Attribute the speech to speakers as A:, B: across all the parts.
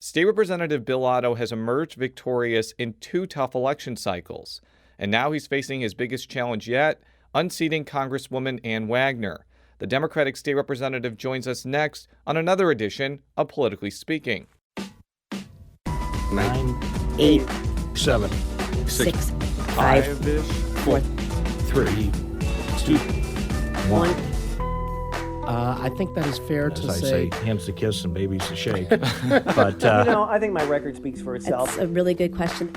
A: State Representative Bill Otto has emerged victorious in 2 tough election cycles, and now he's facing his biggest challenge yet, unseating Congresswoman Ann Wagner. The Democratic state representative joins us next on another edition of Politically Speaking.
B: 9, 8, 7,
C: 6,
B: 5,
C: 4,
B: 3, 2, 1.
D: I think that is fair to
B: As I
D: say.
B: say, hands to kiss and babies to shake. But
E: I think my record speaks for itself.
C: That's a really good question.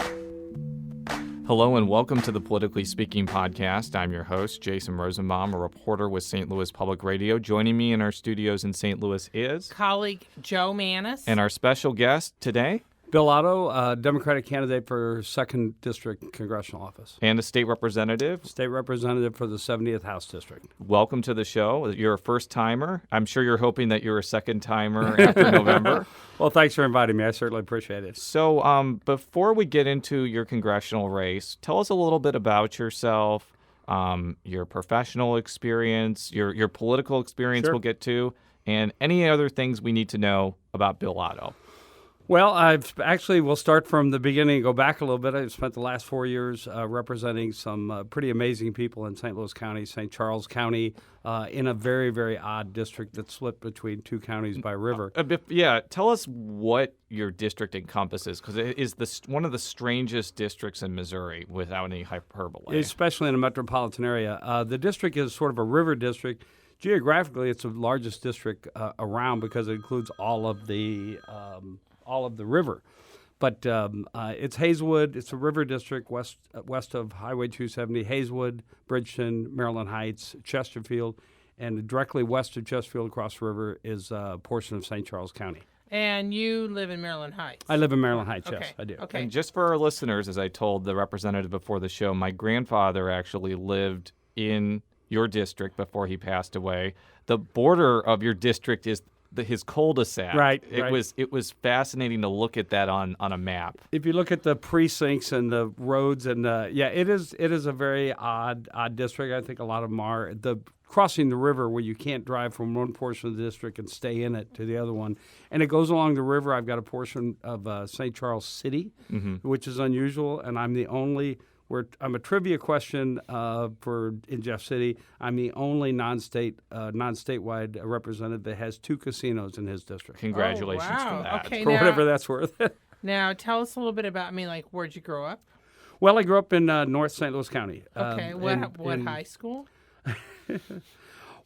A: Hello and welcome to the Politically Speaking podcast. I'm your host, Jason Rosenbaum, a reporter with St. Louis Public Radio. Joining me in our studios in St. Louis is
F: colleague Joe Mannies.
A: And our special guest today,
D: Bill Otto, Democratic candidate for 2nd District Congressional Office.
A: And a state representative.
D: State representative for the 70th House District.
A: Welcome to the show. You're a first-timer. I'm sure you're hoping that you're a second-timer after November.
D: Well, thanks for inviting me. I certainly appreciate it.
A: So before we get into your congressional race, tell us a little bit about yourself, your professional experience, your political experience
D: Sure.
A: we'll get to, and any other things we need to know about Bill Otto.
D: Well, we'll start from the beginning and go back a little bit. I've spent the last 4 years representing some pretty amazing people in St. Louis County, St. Charles County, in a very, very odd district that's split between 2 counties by river.
A: Tell us what your district encompasses, because it is one of the strangest districts in Missouri without any hyperbole.
D: Especially in a metropolitan area. The district is sort of a river district. Geographically, it's the largest district around because it includes all of the river. But it's Hazelwood. It's a river district west of Highway 270, Hazelwood, Bridgeton, Maryland Heights, Chesterfield, and directly west of Chesterfield across the river is a portion of St. Charles County.
F: And you live in Maryland Heights.
D: I live in Maryland Heights,
F: Okay.
D: yes, I do.
F: Okay.
A: And just for our listeners, as I told the representative before the show, my grandfather actually lived in your district before he passed away. The border of your district is his cul-de-sac.
D: Right.
A: It was fascinating to look at that on a map.
D: If you look at the precincts and the roads and it is a very odd district. I think a lot of them are. Crossing the river where you can't drive from one portion of the district and stay in it to the other one. And it goes along the river. I've got a portion of St. Charles City, which is unusual, and I'm the only I'm a trivia question in Jeff City. I'm the only non-statewide representative that has 2 casinos in his district.
A: Congratulations
F: wow.
A: for that.
F: Okay,
D: For whatever that's worth.
F: Now, tell us a little bit about, where'd you grow up?
D: Well, I grew up in North St. Louis County.
F: Okay, what high school?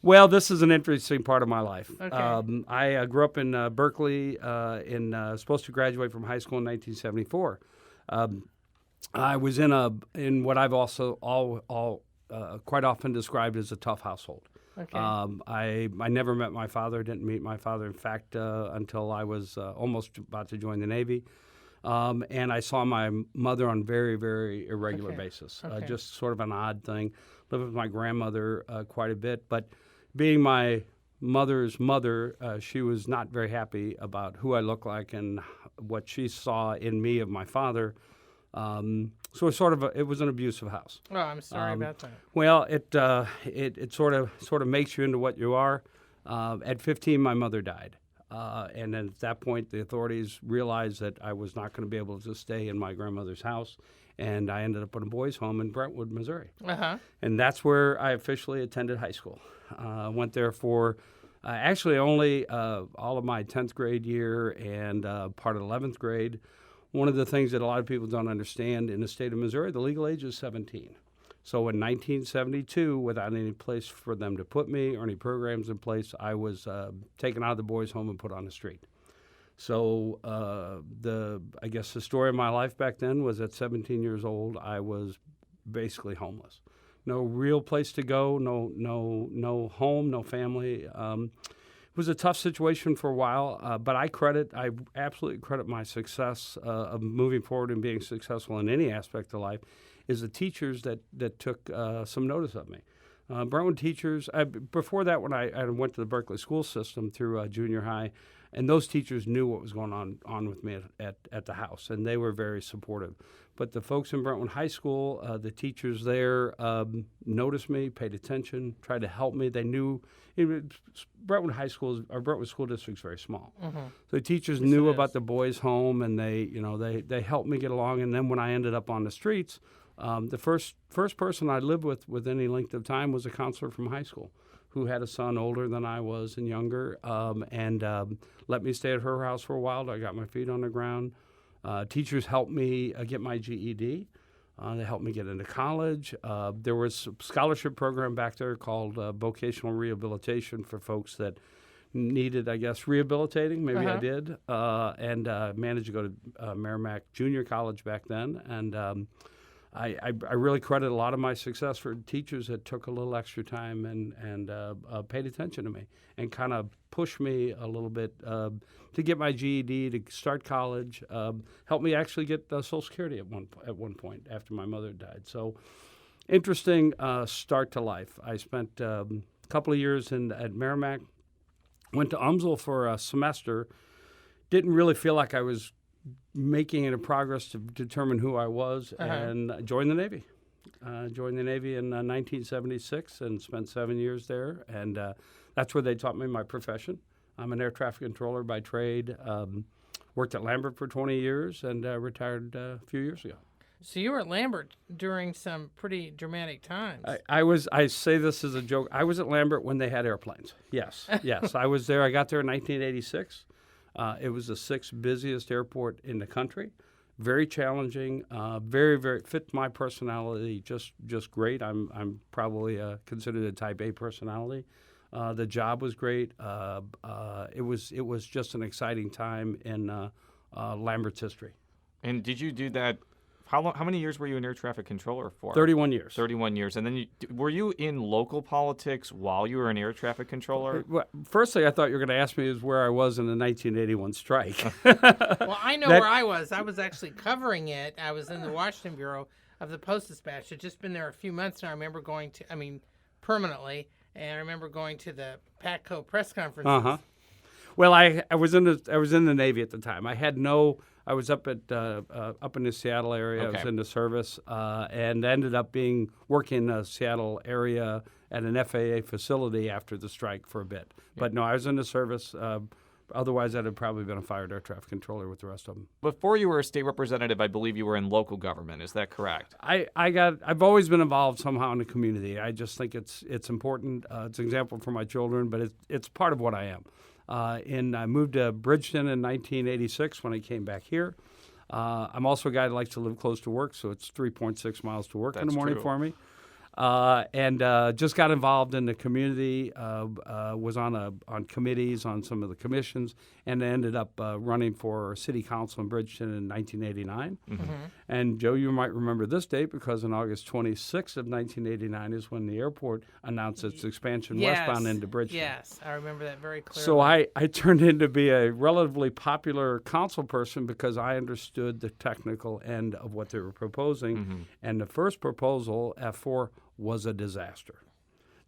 D: Well, this is an interesting part of my life.
F: Okay.
D: I grew up in Berkeley, supposed to graduate from high school in 1974. I was in what I've also quite often described as a tough household.
F: Okay.
D: I never met my father, didn't meet my father, in fact, until I was almost about to join the Navy. And I saw my mother on very, very irregular basis, just sort of an odd thing. Lived with my grandmother quite a bit, but being my mother's mother, she was not very happy about who I looked like and what she saw in me of my father. So it was an abusive house.
F: Oh, I'm sorry about that.
D: Well, it sort of makes you into what you are. At 15, my mother died, and then at that point, the authorities realized that I was not going to be able to stay in my grandmother's house, and I ended up in a boys' home in Brentwood, Missouri. And that's where I officially attended high school. Went there for actually only all of my 10th grade year and part of 11th grade. One of the things that a lot of people don't understand in the state of Missouri, the legal age is 17. So in 1972, without any place for them to put me or any programs in place, I was taken out of the boys' home and put on the street. So I guess the story of my life back then was at 17 years old, I was basically homeless. No real place to go, no home, no family. It was a tough situation for a while, but I absolutely credit my success of moving forward and being successful in any aspect of life is the teachers that took some notice of me. Brentwood teachers, before that when I went to the Berkeley school system through junior high, And those teachers knew what was going on with me at the house, and they were very supportive. But the folks in Brentwood High School, the teachers there noticed me, paid attention, tried to help me. They knew Brentwood High School, our Brentwood School District is very small. So the teachers knew about the boys' home, and they helped me get along. And then when I ended up on the streets, the first person I lived with any length of time was a counselor from high school who had a son older than I was and younger, and let me stay at her house for a while. I got my feet on the ground. Teachers helped me get my GED. They helped me get into college. There was a scholarship program back there called vocational rehabilitation for folks that needed, I guess, rehabilitating. Maybe I did. And managed to go to Merrimack Junior College back then. And I really credit a lot of my success for teachers that took a little extra time and paid attention to me and kind of pushed me a little bit to get my GED, to start college, helped me actually get Social Security at one point after my mother died. So interesting start to life. I spent a couple of years at Merrimack, went to Umsel for a semester, didn't really feel like I was making any progress to determine who I was, and joined the Navy. Joined the Navy in 1976 and spent 7 years there, and that's where they taught me my profession. I'm an air traffic controller by trade. Worked at Lambert for 20 years and retired a few years ago.
F: So you were at Lambert during some pretty dramatic times.
D: I say this as a joke. I was at Lambert when they had airplanes. Yes, yes. I was there. I got there in 1986. It was the sixth busiest airport in the country. Very challenging, very, very fit my personality. Just great. I'm probably considered a Type A personality. The job was great. It was just an exciting time in Lambert's history.
A: And did you do that? How many years were you an air traffic controller for?
D: 31 years.
A: 31 years. And then were you in local politics while you were an air traffic controller?
D: Well, firstly, I thought you were going to ask me is where I was in the 1981 strike.
F: Well, I know where I was. I was actually covering it. I was in the Washington Bureau of the Post-Dispatch. I'd just been there a few months, and I remember going to, permanently, and I remember going to the PATCO press conferences.
D: Well, I was in the Navy at the time. I was up in the Seattle area.
A: Okay.
D: I was in the service and ended up working in the Seattle area at an FAA facility after the strike for a bit. But no, I was in the service. Otherwise, I'd have probably been a fired air traffic controller with the rest of them. Before
A: you were a state representative, I believe you were in local government. Is that correct?
D: I've always been involved somehow in the community. I just think it's important. It's an example for my children, but it's part of what I am. I moved to Bridgeton in 1986 when I came back here. I'm also a guy that likes to live close to work, so it's 3.6 miles to work in the morning for me. And just got involved in the community, was on committees, on some of the commissions, and ended up running for city council in Bridgeton in 1989. And Joe, you might remember this date because on August 26th of 1989 is when the airport announced its expansion westbound into Bridgeton.
F: Yes, I remember that very clearly.
D: So I turned into be a relatively popular council person because I understood the technical end of what they were proposing. And the first proposal, F4, was a disaster.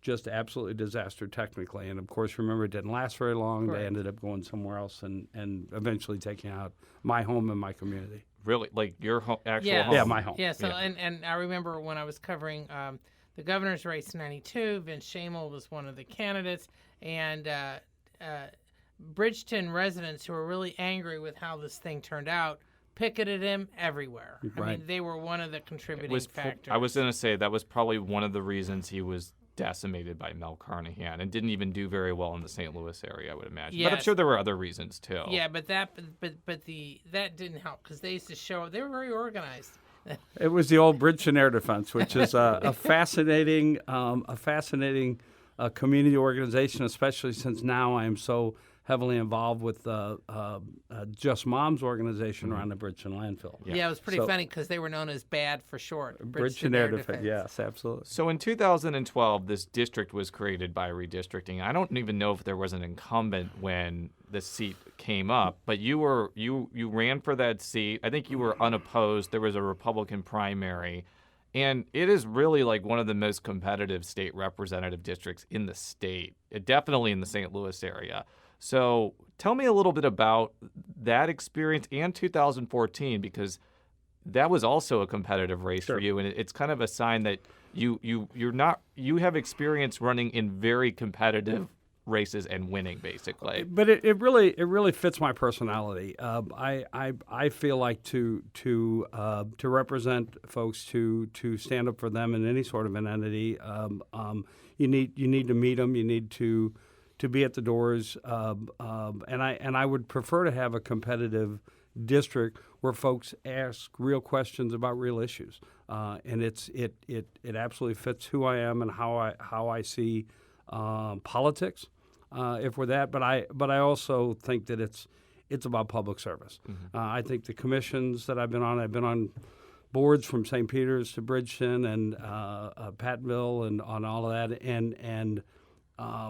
D: Just absolutely disaster technically. And of course, remember, it didn't last very long. Right. They ended up going somewhere else and eventually taking out my home and my community.
A: Really? Like your actual home?
D: Yeah, my home.
F: Yeah, so and I remember when I was covering the governor's race in 92, Vince Shamel was one of the candidates, and Bridgeton residents who were really angry with how this thing turned out picketed him everywhere.
D: Right.
F: I mean, they were one of the contributing factors.
A: I was going to say that was probably one of the reasons he was decimated by Mel Carnahan and didn't even do very well in the St. Louis area, I would imagine.
F: Yes.
A: But I'm sure there were other reasons too.
F: Yeah, but that didn't help because they used to show up. They were very organized.
D: It was the old Bridgeton Air Defense, which is a fascinating community organization, especially since now I am so heavily involved with Just Mom's organization around the Bridgeton landfill.
F: Yeah, it was pretty funny because they were known as BAD for short.
D: Bridgeton Air Defense. Yes, absolutely.
A: So in 2012, this district was created by redistricting. I don't even know if there was an incumbent when the seat came up, but you ran for that seat. I think you were unopposed. There was a Republican primary. And it is really like one of the most competitive state representative districts in the state, definitely in the St. Louis area. So tell me a little bit about that experience and 2014, because that was also a competitive race for you, and it's kind of a sign that you have experience running in very competitive races and winning, basically.
D: But it really fits my personality. I feel like to represent folks, to stand up for them in any sort of an entity. You need to meet them. You need to be at the doors. And I would prefer to have a competitive district where folks ask real questions about real issues. And it absolutely fits who I am and how I see politics. If we're that, but I also think that it's about public service. I think the commissions that I've been on boards from St. Peter's to Bridgeton and Pattonville and on all of that, and I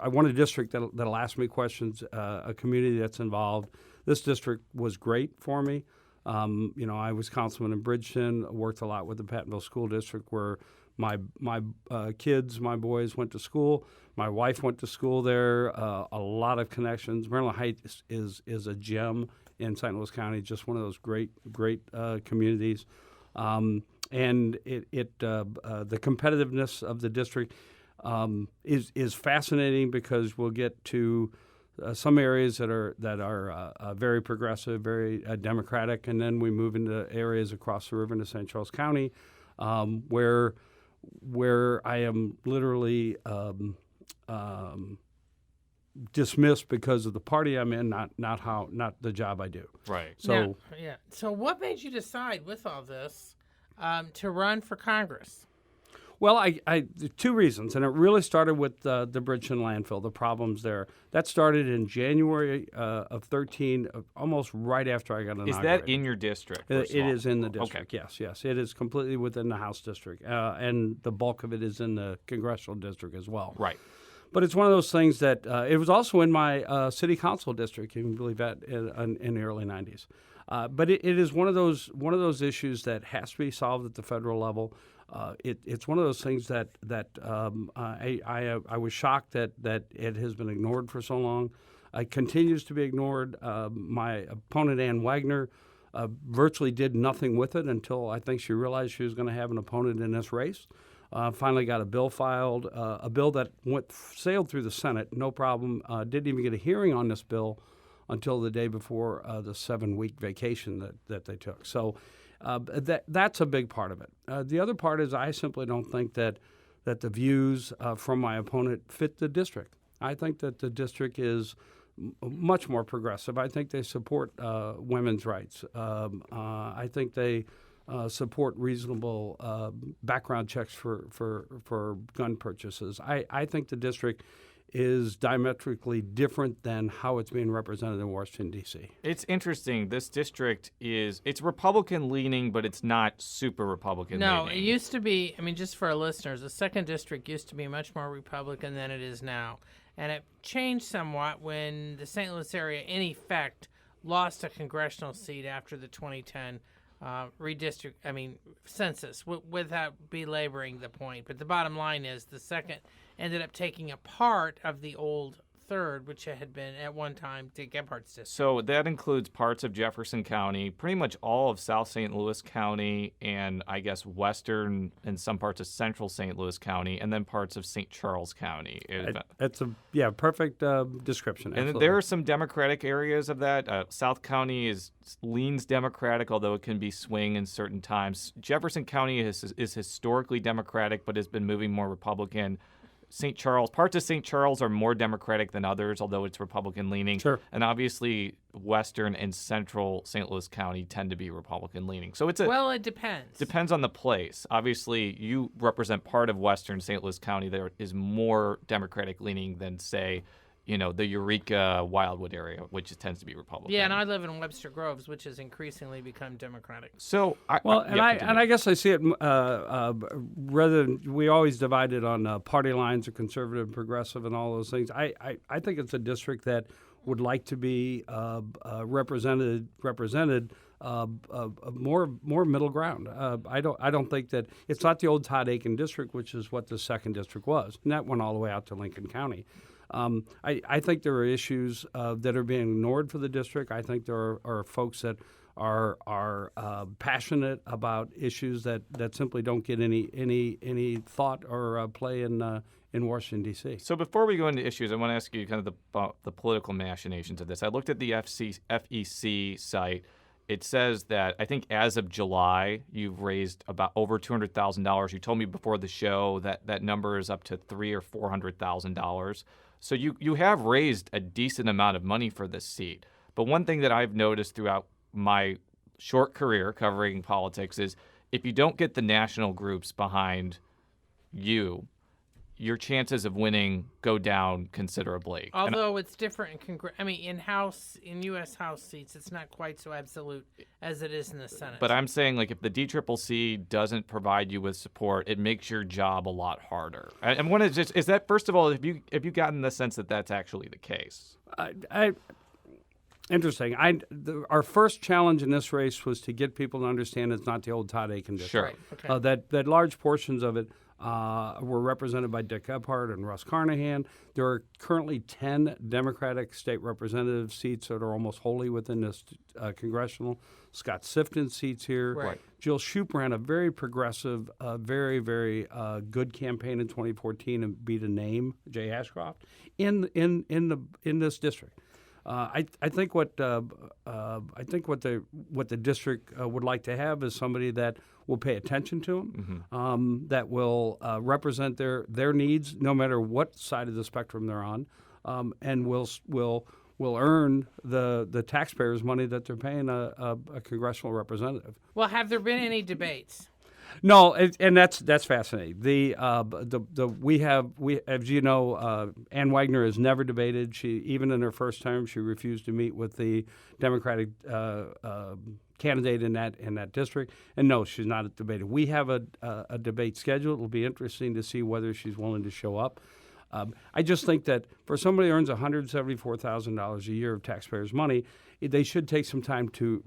D: want a district that'll ask me questions, a community that's involved. This district was great for me. I was councilman in Bridgeton, worked a lot with the Pattonville School District where my kids, my boys went to school. My wife went to school there. A lot of connections. Maryland Heights is a gem in St. Louis County, just one of those great communities. And the competitiveness of the district is fascinating because we'll get to some areas that are very progressive, very democratic, and then we move into areas across the river into St. Charles County where I am literally dismissed because of the party I'm in, not the job I do.
A: Right.
D: So
F: So what made you decide with all this to run for Congress?
D: Well, I two reasons, and it really started with the Bridgeton landfill, the problems there. That started in January of 13, almost right after I got inaugurated.
A: Is that in your district?
D: It is in the district,
A: Okay.
D: Yes. It is completely within the House district, and the bulk of it is in the Congressional District as well.
A: Right.
D: But it's one of those things that it was also in my city council district. You can believe that in the early 90s. But it is one of those issues that has to be solved at the federal level. It's one of those things that I was shocked that it has been ignored for so long. It continues to be ignored. My opponent, Ann Wagner, virtually did nothing with it until I think she realized she was going to have an opponent in this race. Finally got a bill filed, a bill that sailed through the Senate, no problem. Didn't even get a hearing on this bill until the day before the 7-week vacation that they took. So that's a big part of it. The other part is I simply don't think that the views from my opponent fit the district. I think that the district is much more progressive. I think they support women's rights. I think they support reasonable background checks for gun purchases. I think the district is diametrically different than how it's being represented in Washington, D.C.
A: It's interesting. This district it's Republican-leaning, but it's not super Republican-leaning.
F: No, it used to be, just for our listeners, the 2nd District used to be much more Republican than it is now. And it changed somewhat when the St. Louis area, in effect, lost a congressional seat after the 2010 census, without belaboring the point. But the bottom line is the 2nd ended up taking a part of the old 3rd, which had been at one time Dick Gephardt's district.
A: So that includes parts of Jefferson County, pretty much all of South St. Louis County, and I guess western and some parts of central St. Louis County, and then parts of St. Charles County.
D: That's a perfect description.
A: And
D: absolutely.
A: there are some Democratic areas of that. South County leans Democratic, although it can be swing in certain times. Jefferson County is historically Democratic, but has been moving more Republican. Parts of St. Charles are more Democratic than others, although it's Republican-leaning.
D: Sure.
A: And obviously, western and central St. Louis County tend to be Republican-leaning. So it
F: depends.
A: Depends on the place. Obviously, you represent part of western St. Louis County that is more Democratic-leaning than, say, the Eureka, Wildwood area, which tends to be Republican.
F: Yeah, and I live in Webster Groves, which has increasingly become Democratic.
A: So,
D: I guess I see it rather than we always divide it on party lines of conservative, progressive, and all those things. I think it's a district that would like to be represented more middle ground. I don't think that it's not the old Todd Aiken district, which is what the 2nd district was, and that went all the way out to Lincoln County. I think there are issues that are being ignored for the district. I think there are folks that are passionate about issues that simply don't get any thought or play in Washington, D.C.
A: So before we go into issues, I want to ask you kind of about the political machinations of this. I looked at the FEC site. It says that I think as of July, you've raised about over $200,000. You told me before the show that number is up to $300,000 or $400,000. So you have raised a decent amount of money for this seat. But one thing that I've noticed throughout my short career covering politics is if you don't get the national groups behind you, your chances of winning go down considerably.
F: Although it's different in U.S. House seats, it's not quite so absolute as it is in the Senate.
A: But I'm saying, like, if the DCCC doesn't provide you with support, it makes your job a lot harder. And one is that first of all, have you gotten the sense that that's actually the case?
D: Interesting. Our first challenge in this race was to get people to understand it's not the old Todd Aiken district.
A: Sure.
F: Right. Okay.
D: That large portions of it were represented by Dick Gephardt and Russ Carnahan. There are currently 10 Democratic state representative seats that are almost wholly within this congressional. Scott Sifton's seats here.
F: Right.
D: Jill Shoup ran a very progressive, very, very good campaign in 2014 and beat a name, Jay Ashcroft, in this district. I think what the district would like to have is somebody that will pay attention to them, that will represent their needs no matter what side of the spectrum they're on, and will earn the taxpayers' money that they're paying a congressional representative.
F: Well, have there been any debates?
D: No, and that's fascinating. We as you know, Ann Wagner has never debated. She, even in her first term, she refused to meet with the Democratic candidate in that district. And no, she's not debated. We have a debate scheduled. It'll be interesting to see whether she's willing to show up. I just think that for somebody who earns $174,000 a year of taxpayers' money, they should take some time to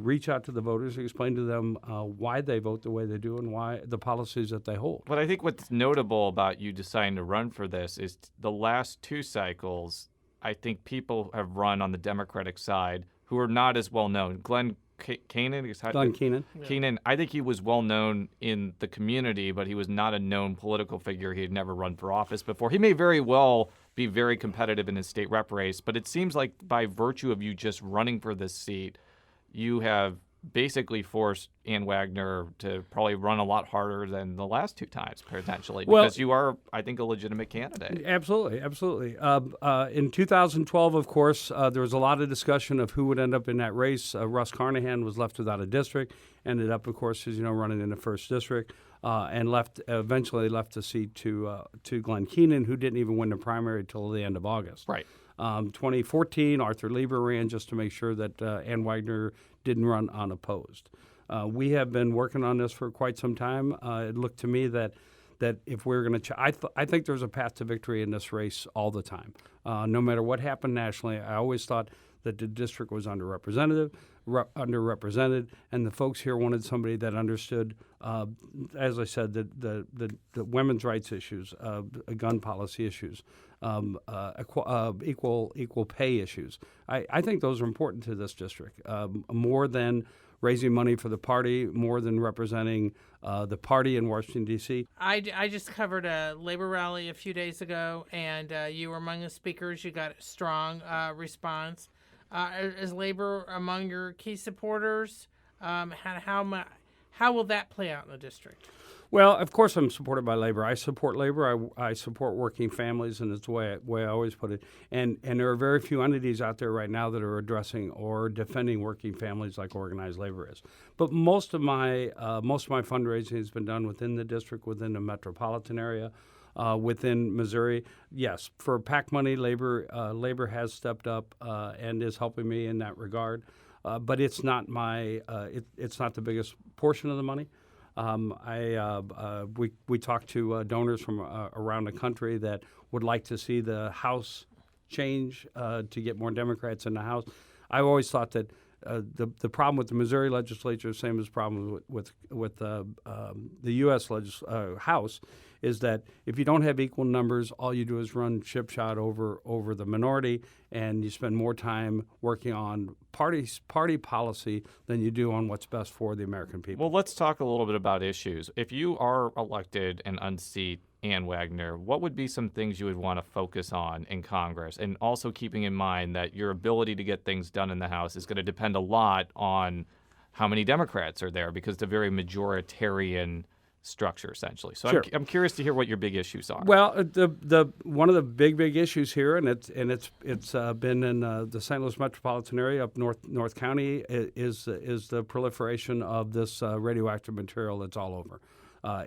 D: reach out to the voters, explain to them why they vote the way they do and why the policies that they hold.
A: But I think what's notable about you deciding to run for this is the last two cycles, I think people have run on the Democratic side who are not as well known. Glenn Keenan? Keenan, I think he was well known in the community, but he was not a known political figure. He had never run for office before. He may very well be very competitive in his state rep race, but it seems like by virtue of you just running for this seat, you have basically forced Ann Wagner to probably run a lot harder than the last two times, potentially, because you are, I think, a legitimate candidate.
D: Absolutely. In 2012, of course, there was a lot of discussion of who would end up in that race. Russ Carnahan was left without a district, ended up, of course, as you know, running in the first district, and eventually left the seat to Glenn Keenan, who didn't even win the primary until the end of August.
A: Right.
D: 2014, Arthur Lieber ran just to make sure that Ann Wagner didn't run unopposed. We have been working on this for quite some time. It looked to me that if we're going to, I think there's a path to victory in this race all the time. No matter what happened nationally, I always thought that the district was underrepresented, and the folks here wanted somebody that understood, as I said, the women's rights issues, gun policy issues, equal pay issues. I think those are important to this district, more than raising money for the party, more than representing the party in Washington, D.C.
F: I just covered a labor rally a few days ago, and you were among the speakers. You got a strong response. Is labor among your key supporters? How will that play out in the district?
D: Well, of course, I'm supported by labor. I support labor. I support working families, and it's the way I always put it. And there are very few entities out there right now that are addressing or defending working families like organized labor is. But most of my fundraising has been done within the district, within the metropolitan area. Within Missouri, yes, for PAC money, labor has stepped up and is helping me in that regard. But it's not it's not the biggest portion of the money. We talked to donors from around the country that would like to see the House change to get more Democrats in the House. I always thought that the problem with the Missouri legislature, same as the problem with the U.S. House, is that if you don't have equal numbers, all you do is run chipshot over the minority, and you spend more time working on party policy than you do on what's best for the American people.
A: Well, let's talk a little bit about issues. If you are elected and unseat Ann Wagner, what would be some things you would want to focus on in Congress? And also keeping in mind that your ability to get things done in the House is going to depend a lot on how many Democrats are there, because it's a very majoritarian structure, essentially. So
D: Sure.
A: I'm curious to hear what your big issues are.
D: Well, the one of the big issues here, and it's been in the St. Louis metropolitan area up North County, is the proliferation of this radioactive material that's all over.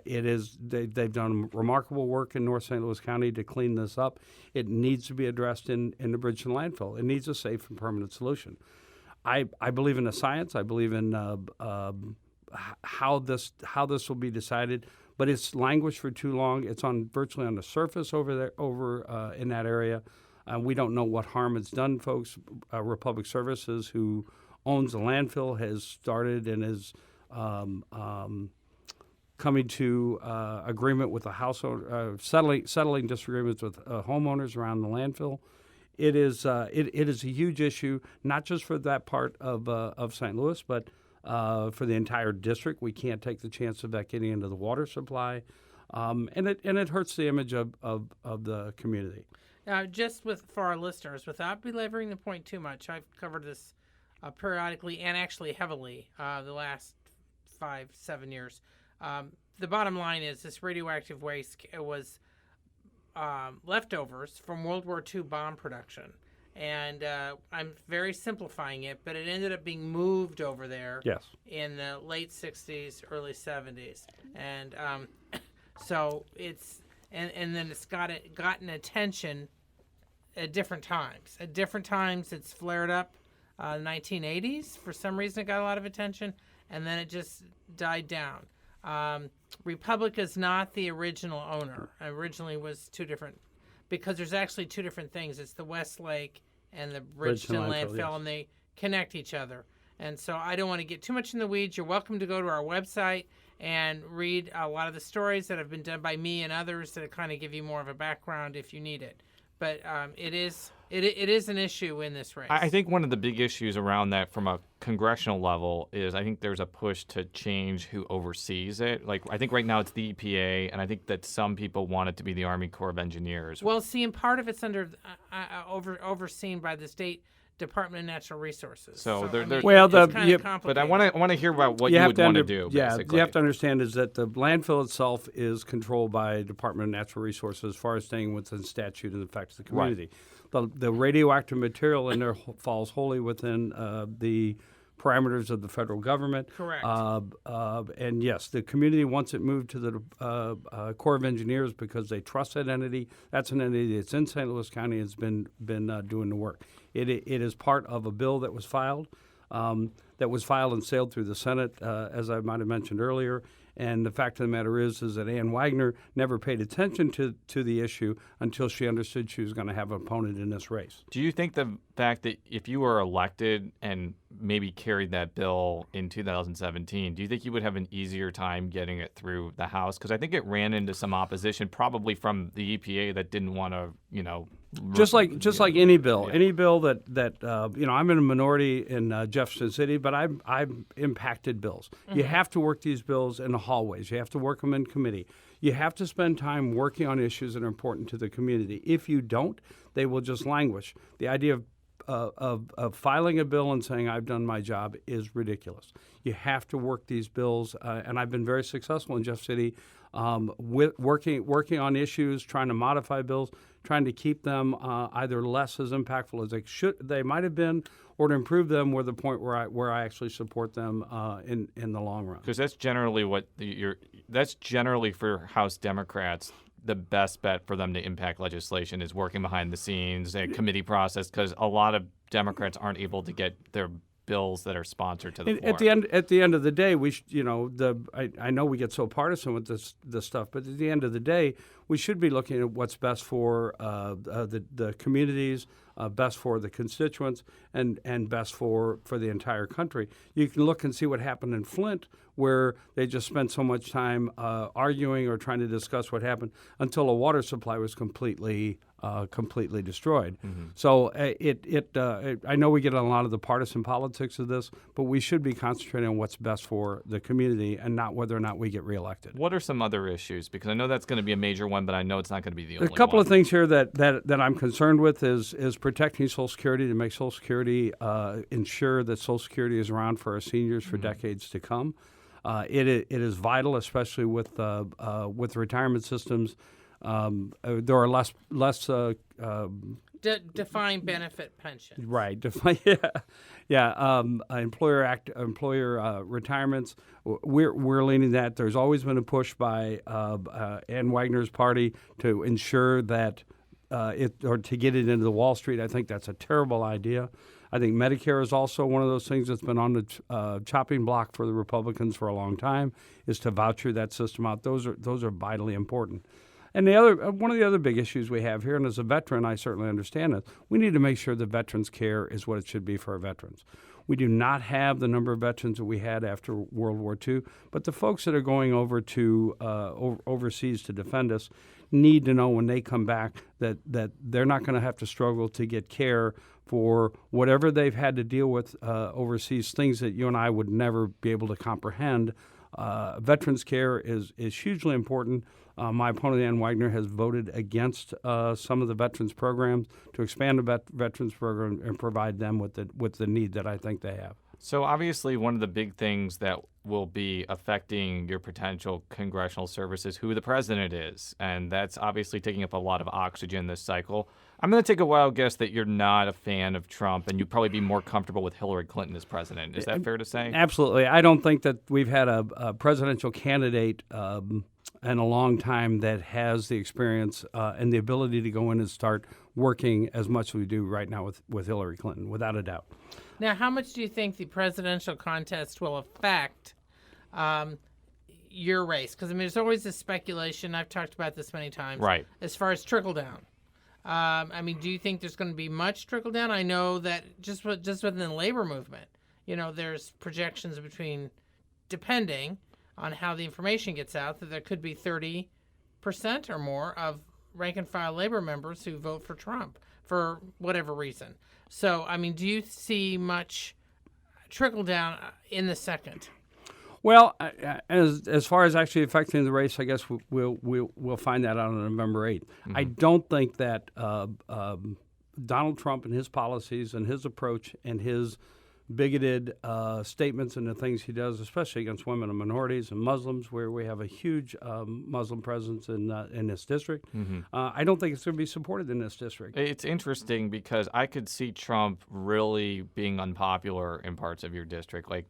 D: They've done remarkable work in North St. Louis County to clean this up. It needs to be addressed in the Bridgeton landfill. It needs a safe and permanent solution. I believe in the science. I believe in how this will be decided, but it's languished for too long. It's virtually on the surface over in that area. We don't know what harm it's done, folks. Republic Services, who owns the landfill, has started and is coming to agreement with the household, settling disagreements with homeowners around the landfill. It is a huge issue, not just for that part of St. Louis, but for the entire district. We can't take the chance of that getting into the water supply, and it hurts the image of the community.
F: Just for our listeners, without belaboring the point too much, I've covered this periodically and actually heavily the last 5-7 years. The bottom line is this radioactive waste was leftovers from World War II bomb production. And I'm very simplifying it, but it ended up being moved over there in the late 60s, early 70s. And so and then it's gotten attention at different times. At different times, it's flared up. 1980s, for some reason, it got a lot of attention, and then it just died down. Republic is not the original owner. Originally was two different, because there's actually two different things. It's the Westlake and the Bridgeton landfill, and they connect each other. And so I don't want to get too much in the weeds. You're welcome to go to our website and read a lot of the stories that have been done by me and others that kind of give you more of a background if you need it. But it is an issue in this race.
A: I think one of the big issues around that from a congressional level is I think there's a push to change who oversees it. Like, I think right now it's the EPA, and I think that some people want it to be the Army Corps of Engineers.
F: Well, see, and part of it's overseen by the State Department of Natural Resources.
A: So
F: it's kind of complicated.
A: But I want to hear about what you would want to do.
D: Yeah,
A: basically.
D: you have to understand is that the landfill itself is controlled by Department of Natural Resources as far as staying within statute and affects the community. Right. The radioactive material in there falls wholly within the parameters of the federal government.
F: Correct.
D: And yes, the community wants it moved to the Corps of Engineers because they trust that entity. That's an entity that's in St. Louis County and has been doing the work. It is part of a bill that was filed and sailed through the Senate, as I might have mentioned earlier. And the fact of the matter is that Ann Wagner never paid attention to the issue until she understood she was going to have an opponent in this race.
A: Do you think the fact that if you were elected and maybe carried that bill in 2017, do you think you would have an easier time getting it through the House? Because I think it ran into some opposition, probably from the EPA that didn't want to,
D: Just like any bill, any bill that I'm in a minority in Jefferson City, but I've impacted bills. Mm-hmm. You have to work these bills in the hallways. You have to work them in committee. You have to spend time working on issues that are important to the community. If you don't, they will just languish. The idea of filing a bill and saying I've done my job is ridiculous. You have to work these bills, and I've been very successful in Jeff City with working on issues, trying to modify bills, trying to keep them either less as impactful as they might have been, or to improve them where the point where I actually support them in the long run.
A: Because that's generally that's generally for House Democrats. The best bet for them to impact legislation is working behind the scenes, a committee process, because a lot of Democrats aren't able to get their bills that are sponsored to the floor.
D: At the end of the day, I know we get so partisan with this stuff, but at the end of the day, we should be looking at what's best for the communities, best for the constituents and best for the entire country. You can look and see what happened in Flint, where they just spent so much time arguing or trying to discuss what happened until a water supply was completely destroyed. So I know we get a lot of the partisan politics of this, but we should be concentrating on what's best for the community and not whether or not we get reelected.
A: What are some other issues? Because I know that's going to be a major one, but I know it's not going to be the only
D: There's a couple
A: one.
D: of things here that I'm concerned with is protecting Social Security, to make Social Security ensure that Social Security is around for our seniors for decades to come. It is vital, especially with retirement systems. There are less
F: Define benefit pension.
D: right. Employer retirements. We're leaning that. There's always been a push by Ann Wagner's party to ensure that or to get it into the Wall Street. I think that's a terrible idea. I think Medicare is also one of those things that's been on the chopping block for the Republicans for a long time, is to voucher that system out. Those are vitally important. And one of the other big issues we have here, and as a veteran, I certainly understand this, we need to make sure that veterans care is what it should be for our veterans. We do not have the number of veterans that we had after World War II, but the folks that are going over to overseas to defend us need to know when they come back that they're not going to have to struggle to get care for whatever they've had to deal with overseas, things that you and I would never be able to comprehend. Veterans care is hugely important. My opponent, Ann Wagner, has voted against some of the veterans programs to expand the veterans program and provide them with the need that I think they have.
A: So obviously one of the big things that will be affecting your potential congressional service is who the president is, and that's obviously taking up a lot of oxygen this cycle. I'm going to take a wild guess that you're not a fan of Trump, and you'd probably be more comfortable with Hillary Clinton as president. Is that fair to say?
D: Absolutely. I don't think that we've had a presidential candidate in a long time that has the experience and the ability to go in and start working as much as we do right now with Hillary Clinton, without a doubt.
F: Now, how much do you think the presidential contest will affect your race? Because, I mean, there's always this speculation. I've talked about this many times.
A: Right.
F: As far as trickle down. I mean, do you think there's going to be much trickle down? I know that just within the labor movement, there's projections between, depending on how the information gets out, that there could be 30% or more of rank-and-file labor members who vote for Trump for whatever reason. So, I mean, do you see much trickle down in the second?
D: Well, as far as actually affecting the race, I guess we'll find that out on November 8th. Mm-hmm. I don't think that Donald Trump and his policies and his approach and his bigoted statements and the things he does, especially against women and minorities and Muslims, where we have a huge Muslim presence in this district. Mm-hmm. I don't think it's going to be supported in this district.
A: It's interesting because I could see Trump really being unpopular in parts of your district, like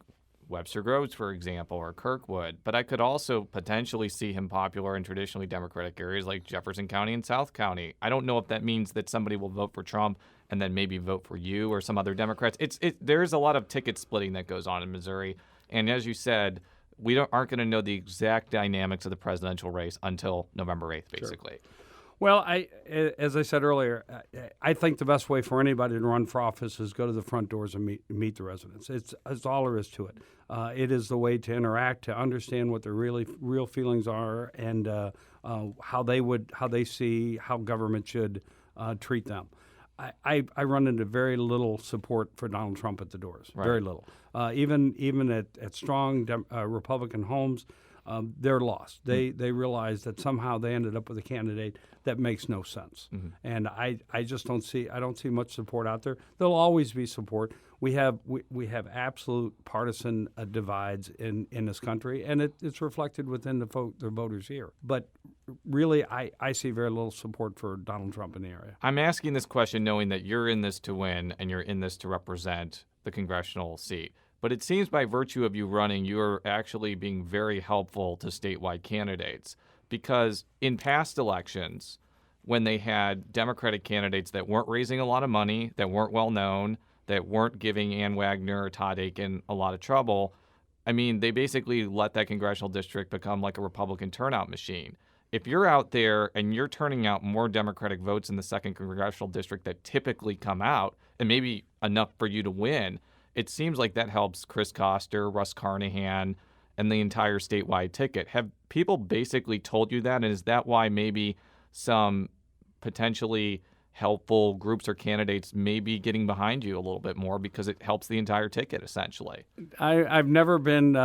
A: Webster Groves, for example, or Kirkwood. But I could also potentially see him popular in traditionally Democratic areas like Jefferson County and South County. I don't know if that means that somebody will vote for Trump and then maybe vote for you or some other Democrats. There's a lot of ticket splitting that goes on in Missouri. And as you said, we aren't going to know the exact dynamics of the presidential race until November 8th, basically. Sure.
D: Well, as I said earlier, I think the best way for anybody to run for office is go to the front doors and meet the residents. It's all there is to it. It is the way to interact, to understand what their real feelings are, and how they see how government should treat them. I run into very little support for Donald Trump at the doors. Right. Very little. Even at strong Republican homes. They're lost. They realize that somehow they ended up with a candidate that makes no sense. Mm-hmm. And I just don't see much support out there. There'll always be support. We have absolute partisan divides in this country, and it's reflected within the voters here. But really, I see very little support for Donald Trump in the area.
A: I'm asking this question knowing that you're in this to win and you're in this to represent the congressional seat. But it seems by virtue of you running, you're actually being very helpful to statewide candidates. Because in past elections, when they had Democratic candidates that weren't raising a lot of money, that weren't well known, that weren't giving Ann Wagner or Todd Aiken a lot of trouble, I mean, they basically let that congressional district become like a Republican turnout machine. if you're out there and you're turning out more Democratic votes in the 2nd Congressional District that typically come out, and maybe enough for you to win, it seems like that helps Chris Koster, Russ Carnahan, and the entire statewide ticket. Have people basically told you that? And is that why maybe some potentially helpful groups or candidates may be getting behind you a little bit more because it helps the entire ticket, essentially?
D: I've never been.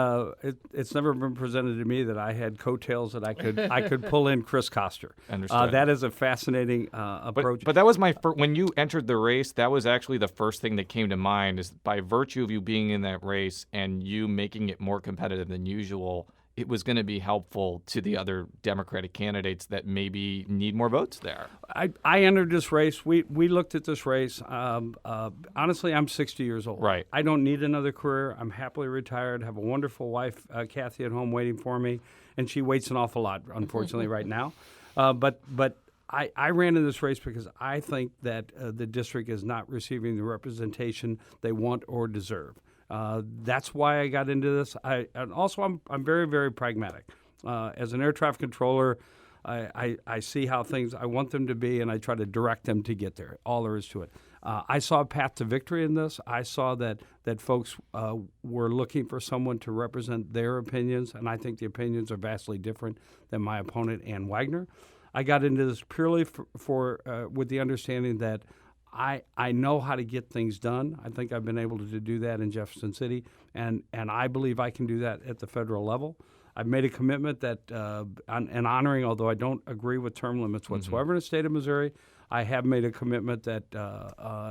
D: It's never been presented to me that I had coattails that I could pull in Chris Koster.
A: Understood.
D: That is a fascinating approach.
A: But that was when you entered the race, that was actually the first thing that came to mind, is by virtue of you being in that race and you making it more competitive than usual, it was going to be helpful to the other Democratic candidates that maybe need more votes there.
D: I entered this race. We looked at this race. Honestly, I'm 60 years old.
A: Right.
D: I don't need another career. I'm happily retired. Have a wonderful wife, Kathy, at home waiting for me, and she waits an awful lot, unfortunately, right now. But I ran in this race because I think that the district is not receiving the representation they want or deserve. That's why I got into this. And also I'm very, very pragmatic. As an air traffic controller, I see how I want them to be, and I try to direct them to get there. All there is to it. I saw a path to victory in this. I saw that folks were looking for someone to represent their opinions, and I think the opinions are vastly different than my opponent, Ann Wagner. I got into this purely with the understanding that I know how to get things done. I think I've been able to do that in Jefferson City, and I believe I can do that at the federal level. I've made a commitment that, and honoring, although I don't agree with term limits whatsoever in the state of Missouri, I have made a commitment that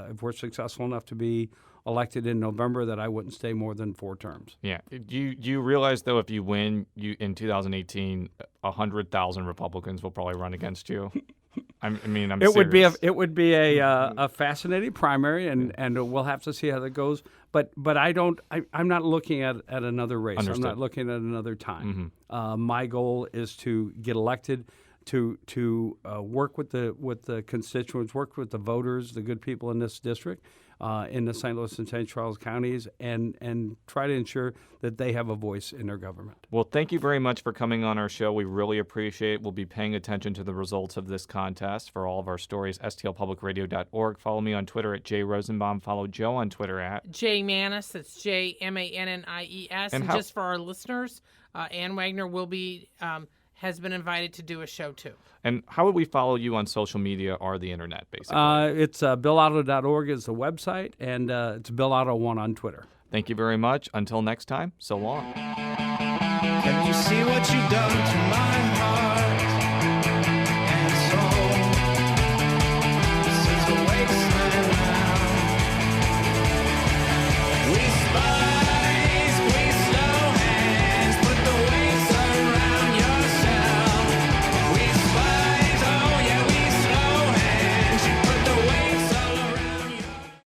D: if we're successful enough to be elected in November, that I wouldn't stay more than 4 terms.
A: Yeah. Do you realize, though, if you win in 2018, 100,000 Republicans will probably run against you? I'm serious.
D: It would be a fascinating primary, and we'll have to see how that goes. But I'm not looking at another race.
A: Understood.
D: I'm not looking at another time. My goal is to get elected, to work with the constituents, work with the voters, the good people in this district, in the St. Louis and St. Charles counties, and try to ensure that they have a voice in their government.
A: Well, thank you very much for coming on our show. We really appreciate it. We'll be paying attention to the results of this contest. For all of our stories, stlpublicradio.org. Follow me on Twitter at @Rosenbaum. Follow Joe on Twitter at
F: Mannies. That's JMANNIES. And just for our listeners, Ann Wagner has been invited to do a show too.
A: And how would we follow you on social media or the internet, basically?
D: It's BillOtto.org is the website, and it's BillOtto1 on Twitter.
A: Thank you very much. Until next time, so long.
G: Can you see what you've done to my heart?